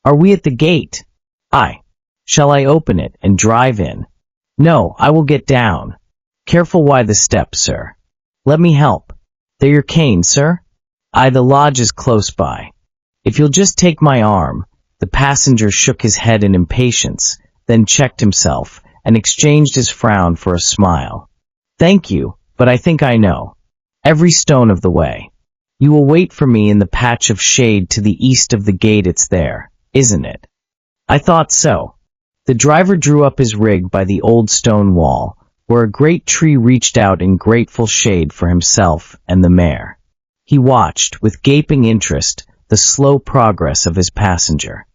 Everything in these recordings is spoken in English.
Are we at the gate? Aye. Shall I open it and drive in? No, I will get down. Careful why the steps, sir. Let me help. They're your cane, sir? Aye, the lodge is close by. If you'll just take my arm. The passenger shook his head in impatience, then checked himself, and exchanged his frown for a smile. Thank you, but I think I know. Every stone of the way. You will wait for me in the patch of shade to the east of the gate. It's there, isn't it? I thought so. The driver drew up his rig by the old stone wall, where a great tree reached out in grateful shade for himself and the mare. He watched, with gaping interest, the slow progress of his passenger.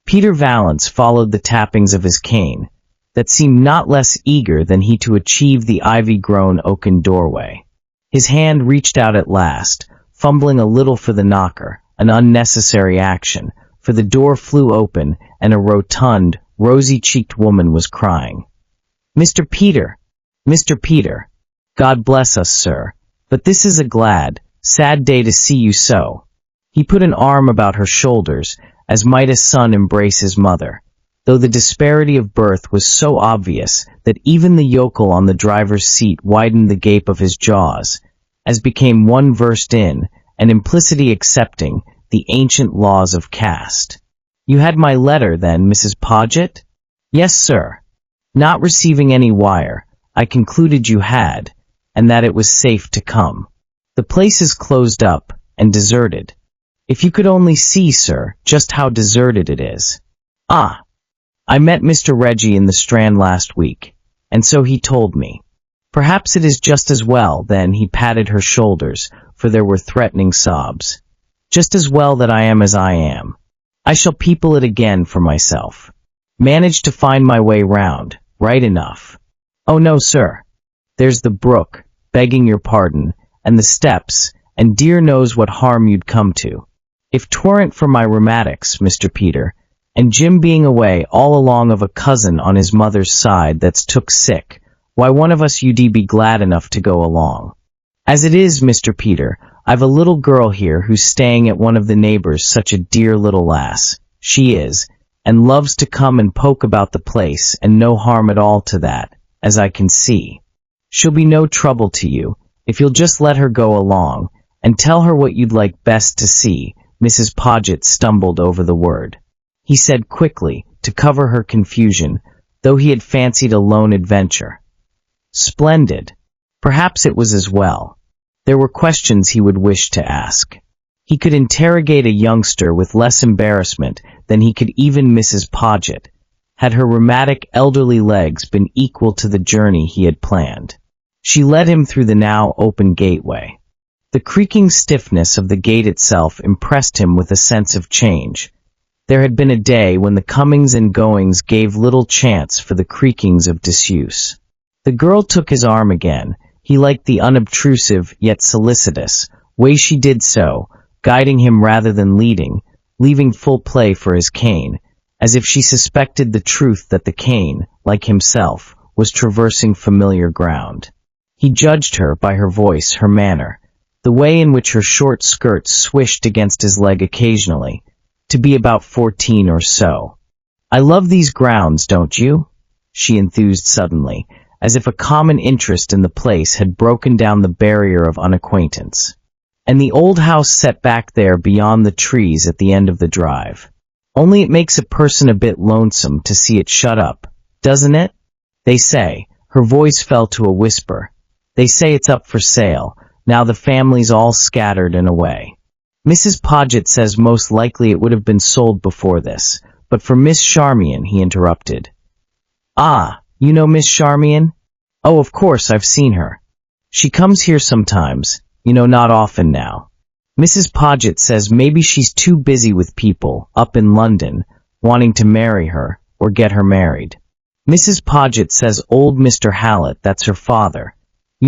Peter Valance followed the tappings of his cane, that seemed not less eager than he to achieve the ivy-grown oaken doorway. His hand reached out at last, fumbling a little for the knocker, an unnecessary action, for the door flew open and a rotund, rosy-cheeked woman was crying. Mr. Peter! Mr. Peter! God bless us, sir, but this is a glad, sad day to see you so. He put an arm about her shoulders, as might a son embrace his mother, though the disparity of birth was so obvious that even the yokel on the driver's seat widened the gape of his jaws, as became one versed in, and implicitly accepting, the ancient laws of caste. You had my letter, then, Mrs. Podgett? Yes, sir. Not receiving any wire, I concluded you had, and that it was safe to come. The place is closed up, and deserted. If you could only see, sir, just how deserted it is. Ah! I met Mr. Reggie in the Strand last week, and so he told me. Perhaps it is just as well, then he patted her shoulders, for there were threatening sobs. Just as well that I am as I am. I shall people it again for myself. Manage to find my way round, right enough. Oh no, sir. There's the brook, begging your pardon, and the steps, and dear knows what harm you'd come to. If 'tweren't for my rheumatics, Mr. Peter, and Jim being away all along of a cousin on his mother's side that's took sick, why one of us you'd be glad enough to go along. As it is, Mr. Peter, I've a little girl here who's staying at one of the neighbors, such a dear little lass, she is, and loves to come and poke about the place, and no harm at all to that, as I can see. She'll be no trouble to you, if you'll just let her go along, and tell her what you'd like best to see. Mrs. Podgett stumbled over the word. He said quickly, to cover her confusion, though he had fancied a lone adventure. Splendid. Perhaps it was as well. There were questions he would wish to ask. He could interrogate a youngster with less embarrassment than he could even Mrs. Podgett, had her rheumatic elderly legs been equal to the journey he had planned. She led him through the now open gateway. The creaking stiffness of the gate itself impressed him with a sense of change. There had been a day when the comings and goings gave little chance for the creakings of disuse. The girl took his arm again. He liked the unobtrusive, yet solicitous, way she did so, guiding him rather than leading, leaving full play for his cane, as if she suspected the truth that the cane, like himself, was traversing familiar ground. He judged her by her voice, her manner, the way in which her short skirts swished against his leg occasionally, to be about 14 or so. I love these grounds, don't you? She enthused suddenly, as if a common interest in the place had broken down the barrier of unacquaintance. And the old house set back there beyond the trees at the end of the drive. Only it makes a person a bit lonesome to see it shut up, doesn't it? They say, her voice fell to a whisper, they say it's up for sale, now the family's all scattered and away. Mrs. Podgett says most likely it would have been sold before this, but for Miss Charmian, he interrupted. Ah, you know Miss Charmian? Oh, of course, I've seen her. She comes here sometimes, not often now. Mrs. Podgett says maybe she's too busy with people, up in London, wanting to marry her, or get her married. Mrs. Podgett says old Mr. Hallett, that's her father,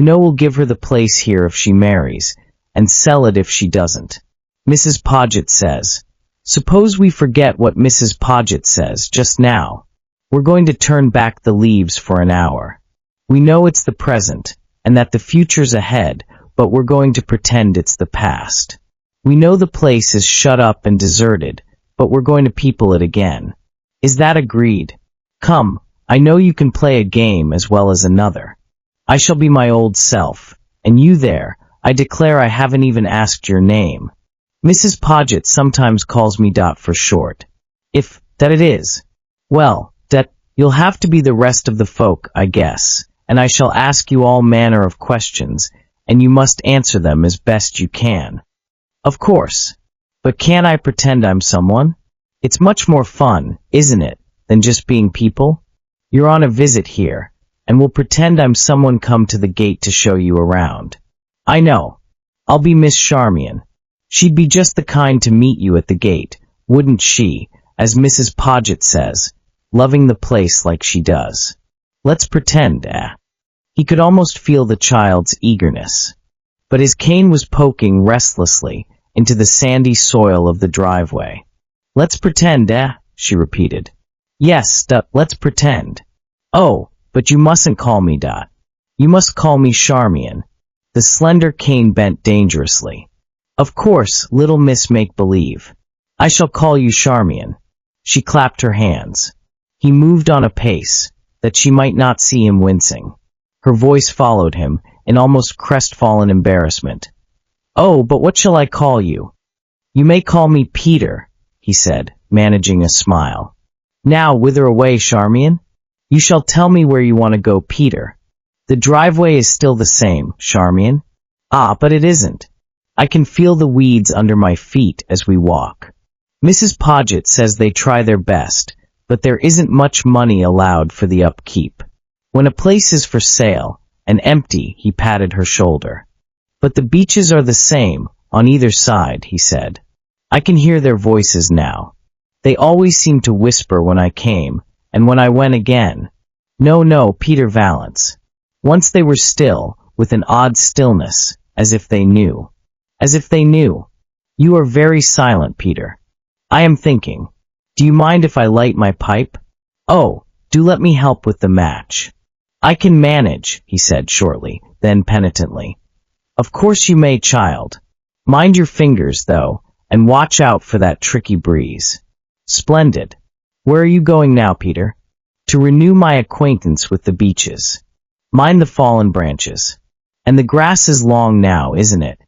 will give her the place here if she marries, and sell it if she doesn't. Mrs. Podgett says, suppose we forget what Mrs. Podgett says just now. We're going to turn back the leaves for an hour. We know it's the present, and that the future's ahead, but we're going to pretend it's the past. We know the place is shut up and deserted, but we're going to people it again. Is that agreed? Come, I know you can play a game as well as another. I shall be my old self, and you there, I declare I haven't even asked your name. Mrs. Podgett sometimes calls me Dot for short. If that it is. Well, that you'll have to be the rest of the folk, I guess, and I shall ask you all manner of questions, and you must answer them as best you can. Of course. But can't I pretend I'm someone? It's much more fun, isn't it, than just being people? You're on a visit here, and we'll pretend I'm someone come to the gate to show you around. I know. I'll be Miss Charmian. She'd be just the kind to meet you at the gate, wouldn't she, as Mrs. Podgett says, loving the place like she does. Let's pretend, He could almost feel the child's eagerness. But his cane was poking restlessly into the sandy soil of the driveway. Let's pretend, she repeated. Yes, Dot, let's pretend. Oh, but you mustn't call me Dot. You must call me Charmian. The slender cane bent dangerously. Of course, little Miss Make-Believe. I shall call you Charmian. She clapped her hands. He moved on a pace, that she might not see him wincing. Her voice followed him, in almost crestfallen embarrassment. Oh, but what shall I call you? You may call me Peter, he said, managing a smile. Now, whither away, Charmian? You shall tell me where you want to go, Peter. The driveway is still the same, Charmian. Ah, but it isn't. I can feel the weeds under my feet as we walk. Mrs. Podgett says they try their best, but there isn't much money allowed for the upkeep. When a place is for sale, and empty, he patted her shoulder. But the beeches are the same, on either side, he said. I can hear their voices now. They always seemed to whisper when I came, and when I went again. No, Peter Valence. Once they were still, with an odd stillness, as if they knew. As if they knew. You are very silent, Peter. I am thinking. Do you mind if I light my pipe? Oh, do let me help with the match. I can manage, he said shortly, then penitently. Of course you may, child. Mind your fingers, though, and watch out for that tricky breeze. Splendid. Where are you going now, Peter? To renew my acquaintance with the beeches. Mind the fallen branches. And the grass is long now, isn't it?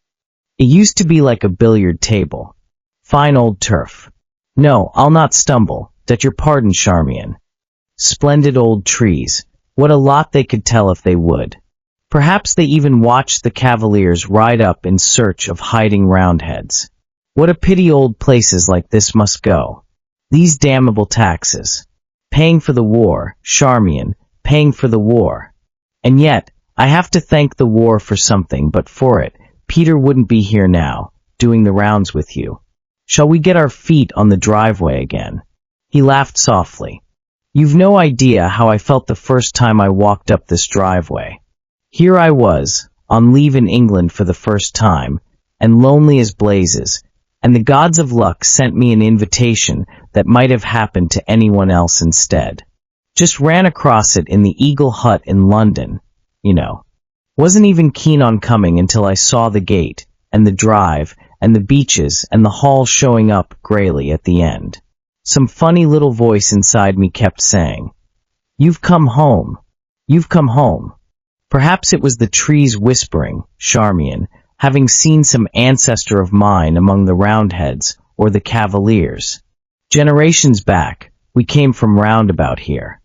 It used to be like a billiard table. Fine old turf. No, I'll not stumble, that your pardon, Charmian. Splendid old trees. What a lot they could tell if they would. Perhaps they even watched the cavaliers ride up in search of hiding Roundheads. What a pity old places like this must go. These damnable taxes. Paying for the war, Charmian, paying for the war. And yet, I have to thank the war for something, but for it, Peter wouldn't be here now, doing the rounds with you. Shall we get our feet on the driveway again? He laughed softly. You've no idea how I felt the first time I walked up this driveway. Here I was, on leave in England for the first time, and lonely as blazes, and the gods of luck sent me an invitation that might have happened to anyone else instead. Just ran across it in the Eagle Hut in London, you know. Wasn't even keen on coming until I saw the gate, and the drive, and the beeches, and the hall showing up grayly at the end. Some funny little voice inside me kept saying, "You've come home. You've come home." Perhaps it was the trees whispering, Charmian, having seen some ancestor of mine among the Roundheads or the Cavaliers. Generations back, we came from round about here.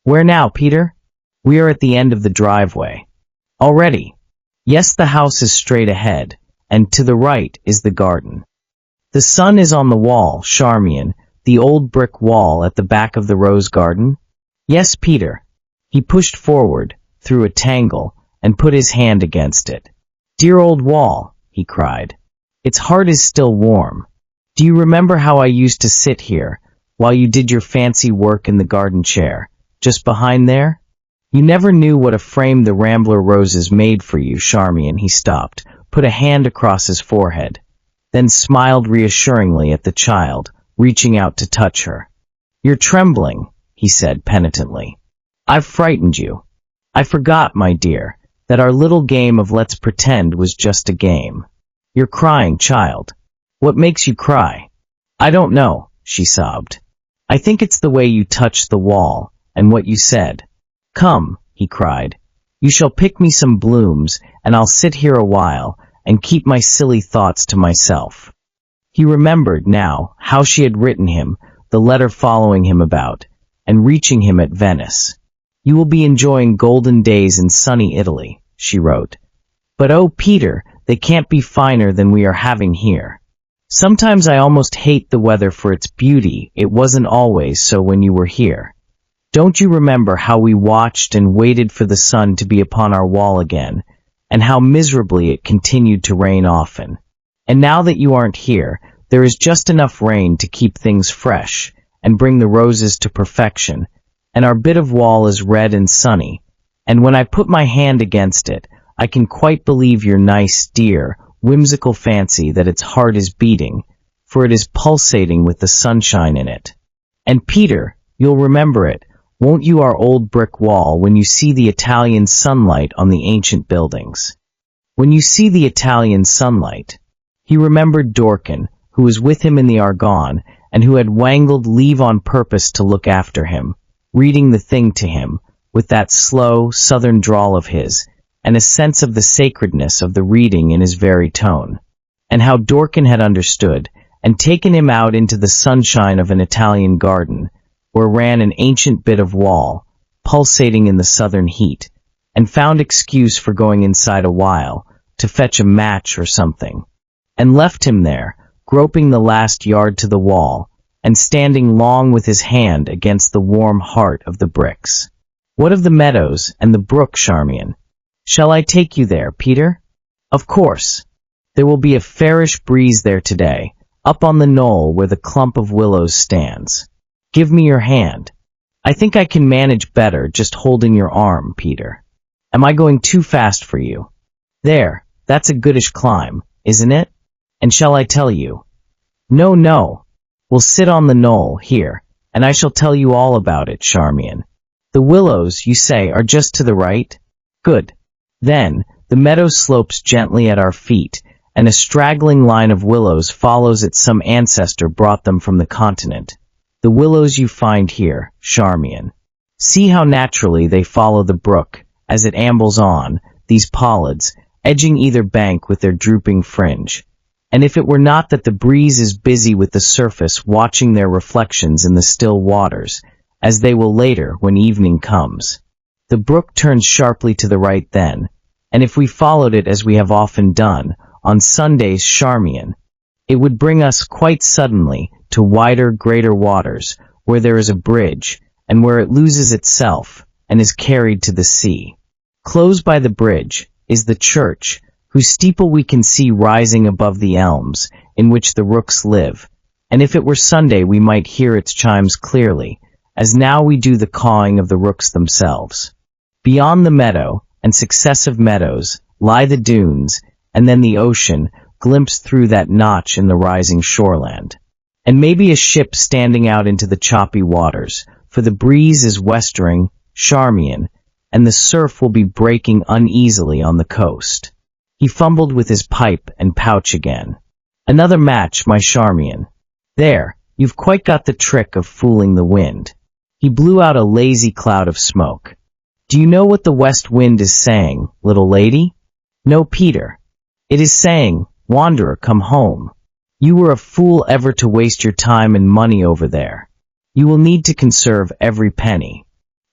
Where now, Peter? We are at the end of the driveway. Already. Yes, the house is straight ahead, and to the right is the garden. The sun is on the wall, Charmian, the old brick wall at the back of the rose garden? Yes, Peter. He pushed forward, through a tangle, and put his hand against it. Dear old wall, he cried. Its heart is still warm. Do you remember how I used to sit here, while you did your fancy work in the garden chair, just behind there? You never knew what a frame the Rambler roses made for you, Charmian. He stopped, put a hand across his forehead, then smiled reassuringly at the child, reaching out to touch her. You're trembling, he said penitently. I've frightened you. I forgot, my dear, that our little game of let's pretend was just a game. You're crying, child. What makes you cry? I don't know, she sobbed. I think it's the way you touched the wall, and what you said. Come, he cried. You shall pick me some blooms, and I'll sit here a while, and keep my silly thoughts to myself. He remembered now how she had written him, the letter following him about, and reaching him at Venice. You will be enjoying golden days in sunny Italy, she wrote. But oh, Peter, they can't be finer than we are having here. Sometimes I almost hate the weather for its beauty. It wasn't always so when you were here. Don't you remember how we watched and waited for the sun to be upon our wall again, and how miserably it continued to rain often? And now that you aren't here, there is just enough rain to keep things fresh, and bring the roses to perfection, and our bit of wall is red and sunny, and when I put my hand against it, I can quite believe your nice, dear, whimsical fancy that its heart is beating, for it is pulsating with the sunshine in it. And Peter, you'll remember it, won't you, our old brick wall, when you see the Italian sunlight on the ancient buildings? When you see the Italian sunlight. He remembered Dorkin, who was with him in the Argonne, and who had wangled leave on purpose to look after him, reading the thing to him, with that slow, southern drawl of his, and a sense of the sacredness of the reading in his very tone, and how Dorkin had understood, and taken him out into the sunshine of an Italian garden, where ran an ancient bit of wall, pulsating in the southern heat, and found excuse for going inside a while, to fetch a match or something, and left him there, groping the last yard to the wall, and standing long with his hand against the warm heart of the bricks. What of the meadows and the brook, Charmian? Shall I take you there, Peter? Of course. There will be a fairish breeze there today, up on the knoll where the clump of willows stands. Give me your hand. I think I can manage better just holding your arm, Peter. Am I going too fast for you? There, that's a goodish climb, isn't it? And shall I tell you? No, no. We'll sit on the knoll, here, and I shall tell you all about it, Charmian. The willows, you say, are just to the right? Good. Then, the meadow slopes gently at our feet, and a straggling line of willows follows it. Some ancestor brought them from the continent. The willows you find here, Charmian. See how naturally they follow the brook, as it ambles on, these pollards, edging either bank with their drooping fringe. And if it were not that the breeze is busy with the surface watching their reflections in the still waters, as they will later when evening comes. The brook turns sharply to the right then, and if we followed it as we have often done, on Sundays, Charmian, it would bring us quite suddenly to wider, greater waters, where there is a bridge, and where it loses itself, and is carried to the sea. Close by the bridge is the church, whose steeple we can see rising above the elms, in which the rooks live, and if it were Sunday we might hear its chimes clearly, as now we do the cawing of the rooks themselves. Beyond the meadow, and successive meadows, lie the dunes, and then the ocean, glimpsed through that notch in the rising shoreland. And maybe a ship standing out into the choppy waters, for the breeze is westering, Charmian, and the surf will be breaking uneasily on the coast. He fumbled with his pipe and pouch again. Another match, my Charmian. There, you've quite got the trick of fooling the wind. He blew out a lazy cloud of smoke. Do you know what the west wind is saying, little lady? No, Peter. It is saying, wanderer, come home. You were a fool ever to waste your time and money over there. You will need to conserve every penny.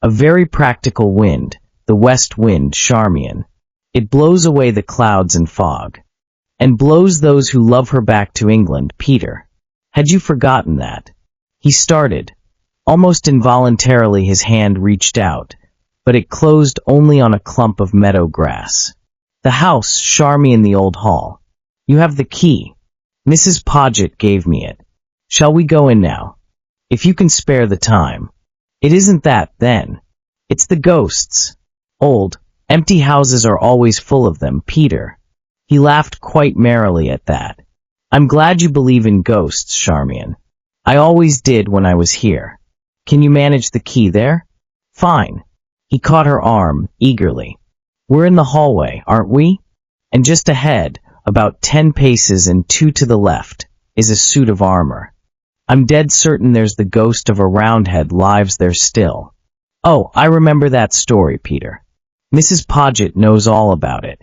A very practical wind, the west wind, Charmian. It blows away the clouds and fog. And blows those who love her back to England, Peter. Had you forgotten that? He started. Almost involuntarily his hand reached out, but it closed only on a clump of meadow grass. The house, Charmian, the old hall. You have the key. Mrs. Podgett gave me it. Shall we go in now? If you can spare the time. It isn't that, then. It's the ghosts. Old, empty houses are always full of them, Peter. He laughed quite merrily at that. I'm glad you believe in ghosts, Charmian. I always did when I was here. Can you manage the key there? Fine. He caught her arm, eagerly. We're in the hallway, aren't we? And just ahead, about 10 paces and 2 to the left, is a suit of armor. I'm dead certain there's the ghost of a Roundhead lives there still. Oh, I remember that story, Peter. Mrs. Podgett knows all about it.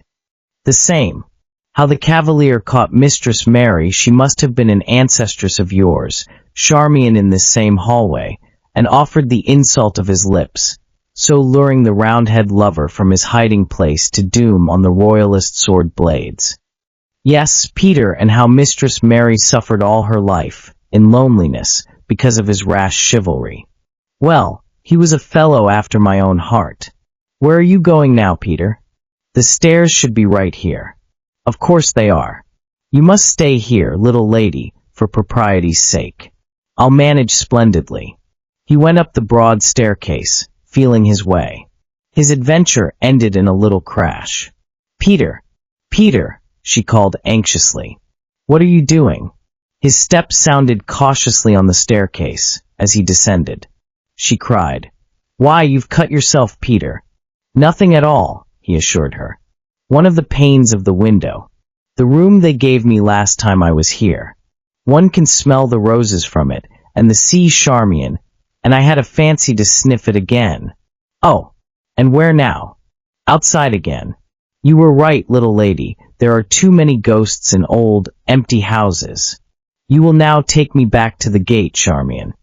The same. How the Cavalier caught Mistress Mary, she must have been an ancestress of yours, Charmian, in this same hallway, and offered the insult of his lips, so luring the Roundhead lover from his hiding place to doom on the royalist sword blades. Yes, Peter, and how Mistress Mary suffered all her life, in loneliness, because of his rash chivalry. Well, he was a fellow after my own heart. Where are you going now, Peter? The stairs should be right here. Of course they are. You must stay here, little lady, for propriety's sake. I'll manage splendidly. He went up the broad staircase, feeling his way. His adventure ended in a little crash. Peter! Peter! She called anxiously. What are you doing? His steps sounded cautiously on the staircase as he descended. She cried. Why, you've cut yourself, Peter. Nothing at all, he assured her. One of the panes of the window. The room they gave me last time I was here. One can smell the roses from it, and the sea Charmian, and I had a fancy to sniff it again. Oh, and where now? Outside again. You were right, little lady, there are too many ghosts in old, empty houses. You will now take me back to the gate, Charmian.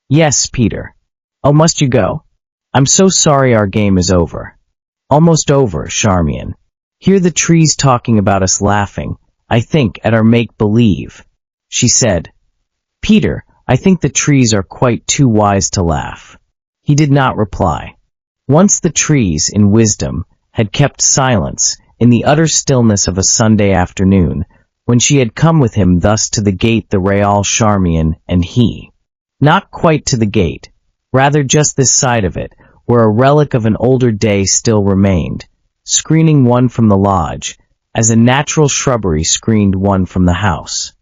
Yes, Peter. Oh, must you go? I'm so sorry our game is over. Almost over, Charmian. Hear the trees talking about us, laughing, I think, at our make-believe. She said, Peter, I think the trees are quite too wise to laugh. He did not reply. Once the trees, in wisdom, had kept silence in the utter stillness of a Sunday afternoon, when she had come with him thus to the gate, the Real Charmian and he. Not quite to the gate, rather just this side of it, where a relic of an older day still remained, screening one from the lodge, as a natural shrubbery screened one from the house.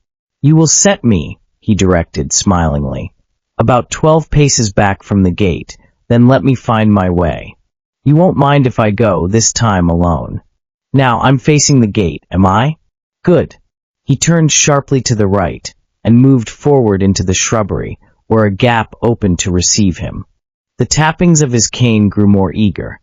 You will set me, he directed smilingly, about 12 paces back from the gate, then let me find my way. You won't mind if I go, this time alone. Now, I'm facing the gate, am I? Good. He turned sharply to the right, and moved forward into the shrubbery, where a gap opened to receive him. The tappings of his cane grew more eager.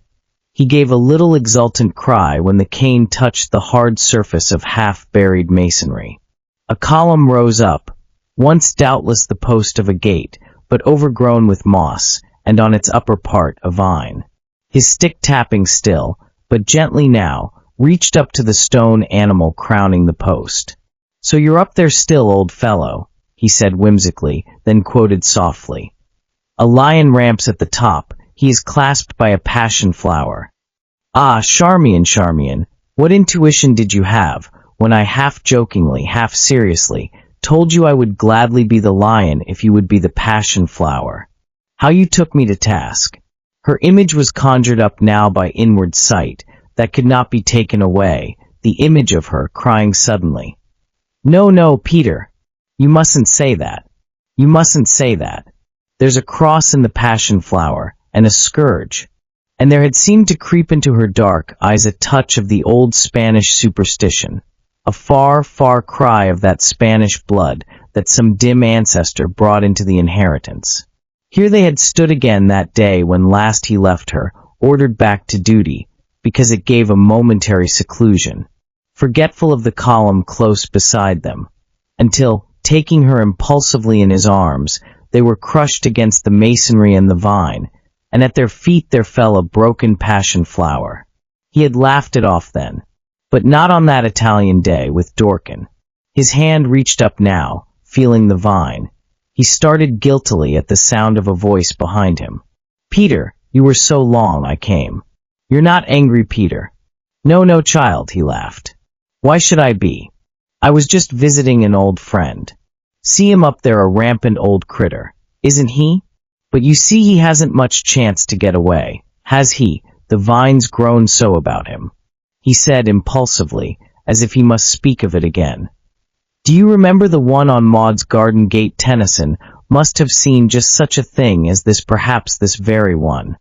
He gave a little exultant cry when the cane touched the hard surface of half-buried masonry. A column rose up, once doubtless the post of a gate, but overgrown with moss, and on its upper part a vine. His stick, tapping still, but gently now, reached up to the stone animal crowning the post. So you're up there still, old fellow, he said whimsically, then quoted softly. A lion ramps at the top, he is clasped by a passion flower. Ah, Charmian, Charmian, what intuition did you have, when I half-jokingly, half-seriously, told you I would gladly be the lion if you would be the passion flower? How you took me to task. Her image was conjured up now by inward sight, that could not be taken away, the image of her crying suddenly. No, no, Peter. You mustn't say that. You mustn't say that. There's a cross in the passion flower, and a scourge. And there had seemed to creep into her dark eyes a touch of the old Spanish superstition, a far, far cry of that Spanish blood that some dim ancestor brought into the inheritance. Here they had stood again that day when last he left her, ordered back to duty, because it gave a momentary seclusion, forgetful of the column close beside them, until, taking her impulsively in his arms, they were crushed against the masonry and the vine, and at their feet there fell a broken passion flower. He had laughed it off then, but not on that Italian day with Dorkin. His hand reached up now, feeling the vine. He started guiltily at the sound of a voice behind him. Peter, you were so long I came. You're not angry, Peter? No, no, child, he laughed. Why should I be? I was just visiting an old friend. See him up there, a rampant old critter, isn't he? But you see he hasn't much chance to get away, has he? The vine's grown so about him, he said impulsively, as if he must speak of it again. Do you remember the one on Maud's garden gate? Tennyson must have seen just such a thing as this, perhaps this very one.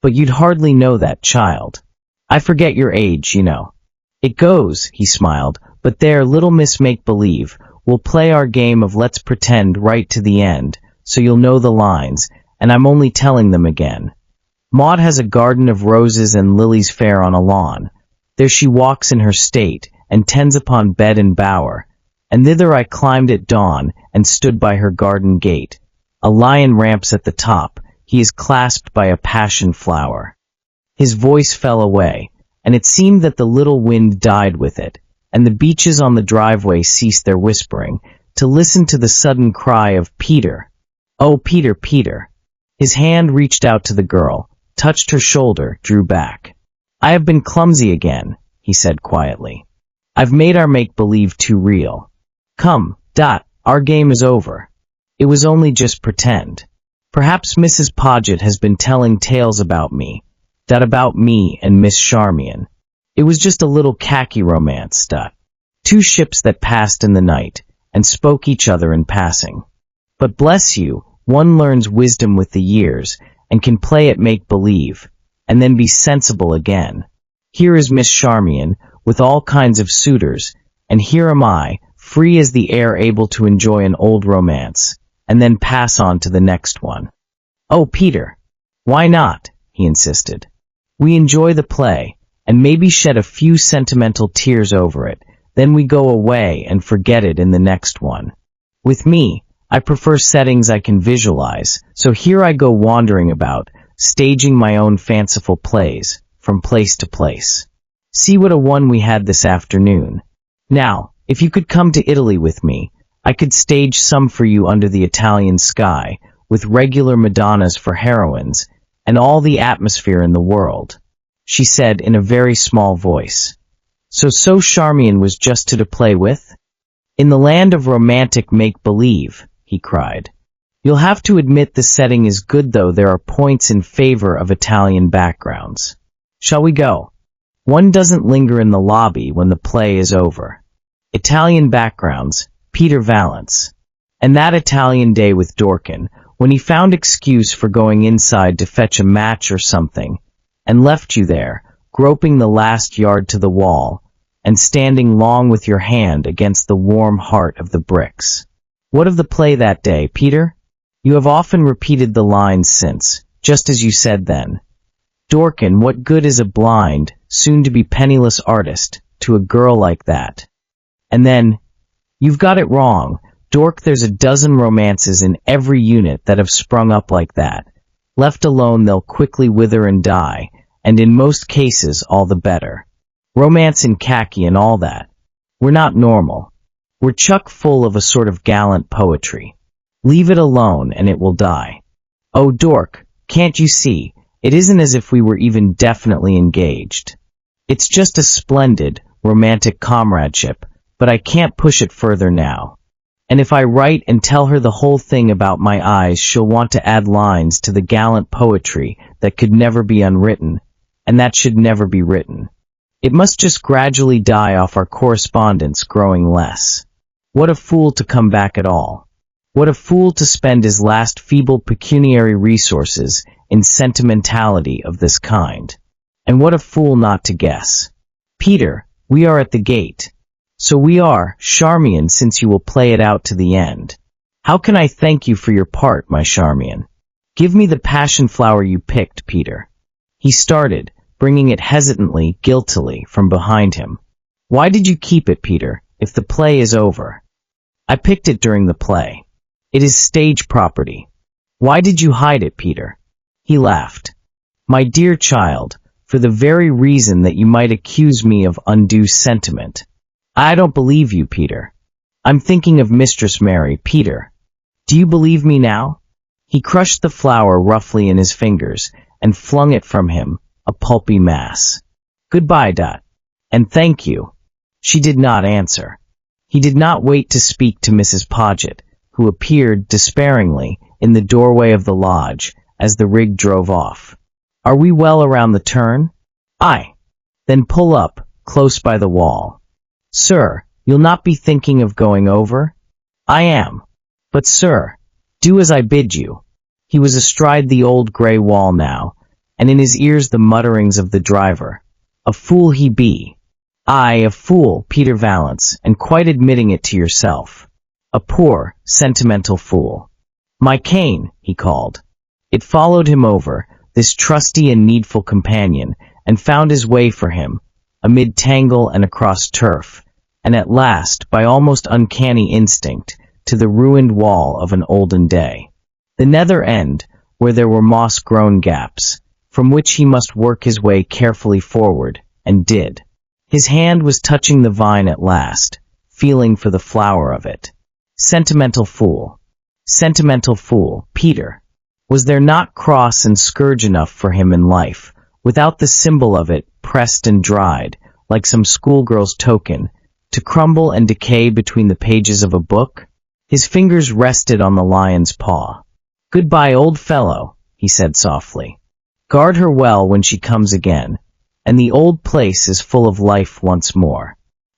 But you'd hardly know that, child. I forget your age, you know. It goes, he smiled, but there, little Miss Make-Believe, We'll play our game of let's pretend right to the end, so you'll know the lines, and I'm only telling them again. Maud has a garden of roses and lilies fair on a lawn. There she walks in her state, and tends upon bed and bower. And thither I climbed at dawn, and stood by her garden gate. A lion ramps at the top, he is clasped by a passion flower. His voice fell away, and it seemed that the little wind died with it, and the beeches on the driveway ceased their whispering, to listen to the sudden cry of Peter. Oh, Peter, Peter. His hand reached out to the girl, touched her shoulder, drew back. I have been clumsy again, he said quietly. I've made our make-believe too real. Come, our game is over. It was only just pretend. Perhaps Mrs. Podgett has been telling tales about me, about me and Miss Charmian. It was just a little khaki romance, Two ships that passed in the night, and spoke each other in passing. But bless you, one learns wisdom with the years, and can play at make-believe, and then be sensible again. Here is Miss Charmian, with all kinds of suitors, and here am I, free as the air, able to enjoy an old romance, and then pass on to the next one. Oh, Peter! Why not? He insisted. We enjoy the play, and maybe shed a few sentimental tears over it, then we go away and forget it in the next one. With me, I prefer settings I can visualize, so here I go wandering about, staging my own fanciful plays, from place to place. See what a one we had this afternoon. Now, if you could come to Italy with me, I could stage some for you under the Italian sky, with regular Madonnas for heroines, and all the atmosphere in the world, she said in a very small voice. So Charmian was just to play with? In the land of romantic make-believe, he cried. You'll have to admit the setting is good, though there are points in favor of Italian backgrounds. Shall we go? One doesn't linger in the lobby when the play is over. Italian backgrounds, Peter Valence. And that Italian day with Dorkin, when he found excuse for going inside to fetch a match or something, and left you there, groping the last yard to the wall, and standing long with your hand against the warm heart of the bricks. What of the play that day, Peter? You have often repeated the lines since, just as you said then. Dorkin, what good is a blind, soon-to-be penniless artist, to a girl like that? And then, you've got it wrong, Dork, there's a dozen romances in every unit that have sprung up like that. Left alone they'll quickly wither and die, and in most cases all the better. Romance in khaki and all that. We're not normal. We're chuck full of a sort of gallant poetry. Leave it alone and it will die. Oh, Dork, can't you see, it isn't as if we were even definitely engaged. It's just a splendid, romantic comradeship, but I can't push it further now. And if I write and tell her the whole thing about my eyes, she'll want to add lines to the gallant poetry that could never be unwritten, and that should never be written. It must just gradually die off, our correspondence growing less. What a fool to come back at all. What a fool to spend his last feeble pecuniary resources in sentimentality of this kind. And what a fool not to guess. Peter, we are at the gate. So we are, Charmian, since you will play it out to the end. How can I thank you for your part, my Charmian? Give me the passion flower you picked, Peter. He started, bringing it hesitantly, guiltily, from behind him. Why did you keep it, Peter, if the play is over? I picked it during the play. It is stage property. Why did you hide it, Peter? He laughed. My dear child, for the very reason that you might accuse me of undue sentiment. I don't believe you, Peter. I'm thinking of Mistress Mary, Peter. Do you believe me now? He crushed the flower roughly in his fingers and flung it from him, a pulpy mass. Goodbye, and thank you. She did not answer. He did not wait to speak to Mrs. Podgett, who appeared, despairingly, in the doorway of the lodge as the rig drove off. Are we well around the turn? Aye. Then pull up, close by the wall. Sir, you'll not be thinking of going over? I am. But sir, do as I bid you. He was astride the old grey wall now, and in his ears the mutterings of the driver. A fool he be. Aye, a fool, Peter Valence, and quite admitting it to yourself. A poor, sentimental fool. My cane, he called. It followed him over, this trusty and needful companion, and found his way for him, amid tangle and across turf, and at last, by almost uncanny instinct, to the ruined wall of an olden day. The nether end, where there were moss-grown gaps, from which he must work his way carefully forward, and did. His hand was touching the vine at last, feeling for the flower of it. Sentimental fool. Sentimental fool, Peter. Was there not cross and scourge enough for him in life, without the symbol of it pressed and dried, like some schoolgirl's token, to crumble and decay between the pages of a book? His fingers rested on the lion's paw. "Goodbye, old fellow," he said softly. "Guard her well when she comes again, and the old place is full of life once more.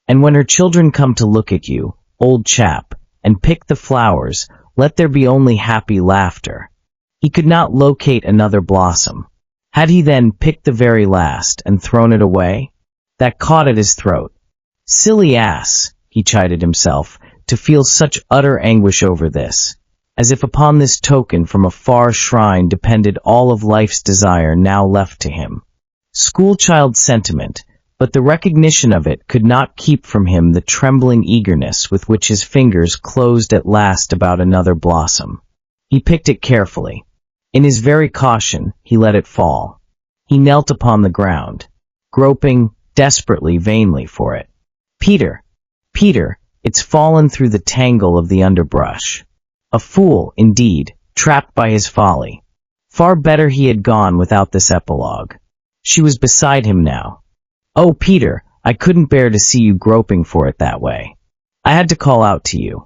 And when her children come to look at you, old chap, and pick the flowers, let there be only happy laughter." He could not locate another blossom. Had he then picked the very last and thrown it away? That caught at his throat. Silly ass, he chided himself, to feel such utter anguish over this, as if upon this token from a far shrine depended all of life's desire now left to him. Schoolchild sentiment, but the recognition of it could not keep from him the trembling eagerness with which his fingers closed at last about another blossom. He picked it carefully. In his very caution, he let it fall. He knelt upon the ground, groping desperately, vainly for it. Peter, Peter, it's fallen through the tangle of the underbrush. A fool, indeed, trapped by his folly. Far better he had gone without this epilogue. She was beside him now. "Oh, Peter, I couldn't bear to see you groping for it that way. I had to call out to you.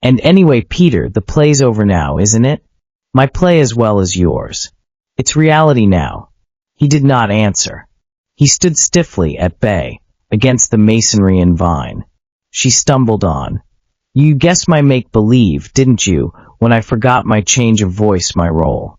And anyway, Peter, the play's over now, isn't it? My play as well as yours. It's reality now." He did not answer. He stood stiffly at bay, against the masonry and vine. She stumbled on. "You guessed my make-believe, didn't you, when I forgot my change of voice, my role?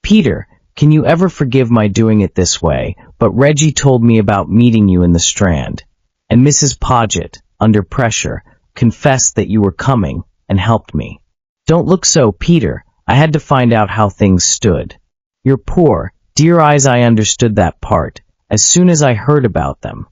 Peter, can you ever forgive my doing it this way? But Reggie told me about meeting you in the Strand, and Mrs. Podgett, under pressure, confessed that you were coming, and helped me. Don't look so, Peter. I had to find out how things stood. Your poor, dear eyes, I understood that part, as soon as I heard about them."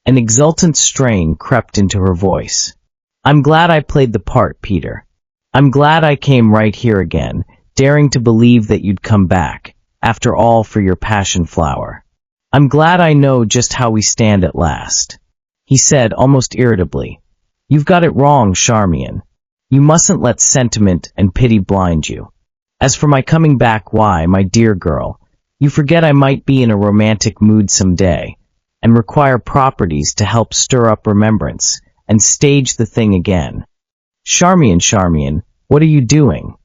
An exultant strain crept into her voice. "I'm glad I played the part, Peter. I'm glad I came right here again, daring to believe that you'd come back, after all, for your passion flower. I'm glad I know just how we stand at last." He said, almost irritably, "You've got it wrong, Charmian. You mustn't let sentiment and pity blind you. As for my coming back, why, my dear girl, you forget I might be in a romantic mood some day, and require properties to help stir up remembrance, and stage the thing again. Charmian, Charmian, what are you doing?"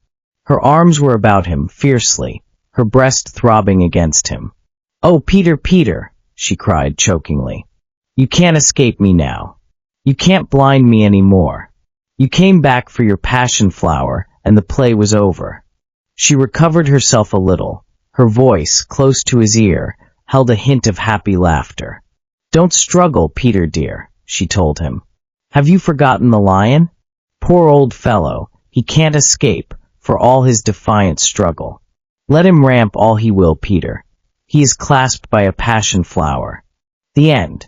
Her arms were about him, fiercely, her breast throbbing against him. "Oh, Peter, Peter," she cried chokingly. "You can't escape me now. You can't blind me any more. You came back for your passion flower, and the play was over." She recovered herself a little. Her voice, close to his ear, held a hint of happy laughter. "Don't struggle, Peter dear," she told him. "Have you forgotten the lion? Poor old fellow, he can't escape, for all his defiant struggle. Let him ramp all he will, Peter. He is clasped by a passion flower. The end."